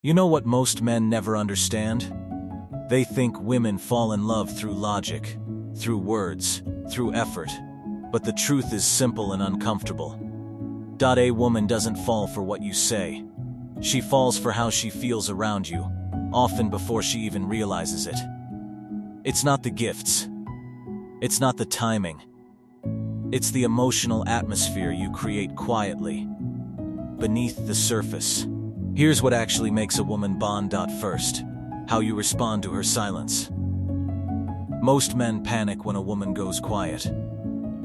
You know what most men never understand? They think women fall in love through logic, through words, through effort. But the truth is simple and uncomfortable. A woman doesn't fall for what you say. She falls for how she feels around you, often before she even realizes it. It's not the gifts. It's not the timing. It's the emotional atmosphere you create quietly, beneath the surface. Here's what actually makes a woman bond. First, how you respond to her silence. Most men panic when a woman goes quiet.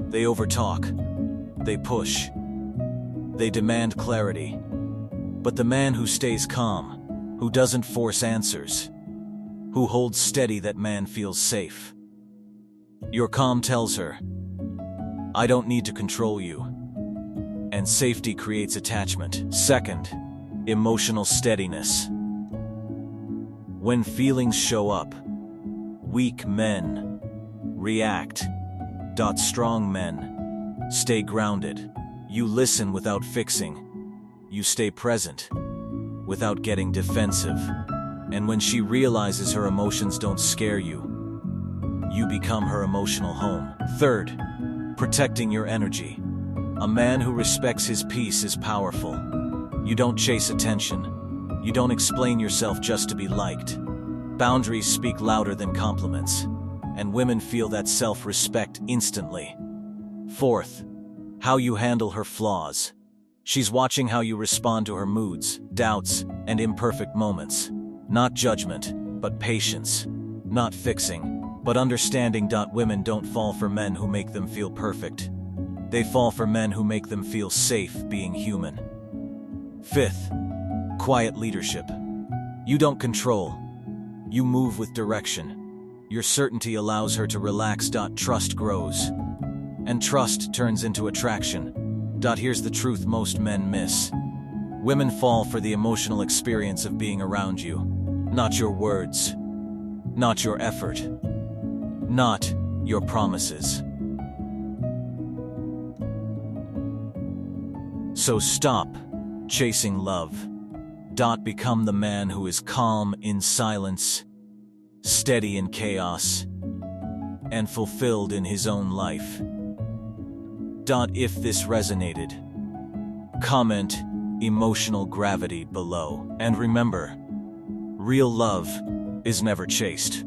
They overtalk. They push. They demand clarity. But the man who stays calm, who doesn't force answers, who holds steady, that man feels safe. Your calm tells her, I don't need to control you. And safety creates attachment. Second, emotional steadiness. When feelings show up, weak men react. Strong men stay grounded. You listen without fixing. You stay present without getting defensive. And when she realizes her emotions don't scare you, you become her emotional home. Third, protecting your energy. A man who respects his peace is powerful. You don't chase attention. You don't explain yourself just to be liked. Boundaries speak louder than compliments, and women feel that self-respect instantly. Fourth, how you handle her flaws. She's watching how you respond to her moods, doubts, and imperfect moments. Not judgment, but patience. Not fixing, but understanding. Women don't fall for men who make them feel perfect. They fall for men who make them feel safe being human. Fifth, quiet leadership. You don't control. You move with direction. Your certainty allows her to relax. Trust grows. And trust turns into attraction. Here's the truth most men miss. Women fall for the emotional experience of being around you. Not your words. Not your effort. Not your promises. So stop chasing love. Become the man who is calm in silence, steady in chaos, and fulfilled in his own life. If this resonated, comment emotional gravity below. And remember, real love is never chased.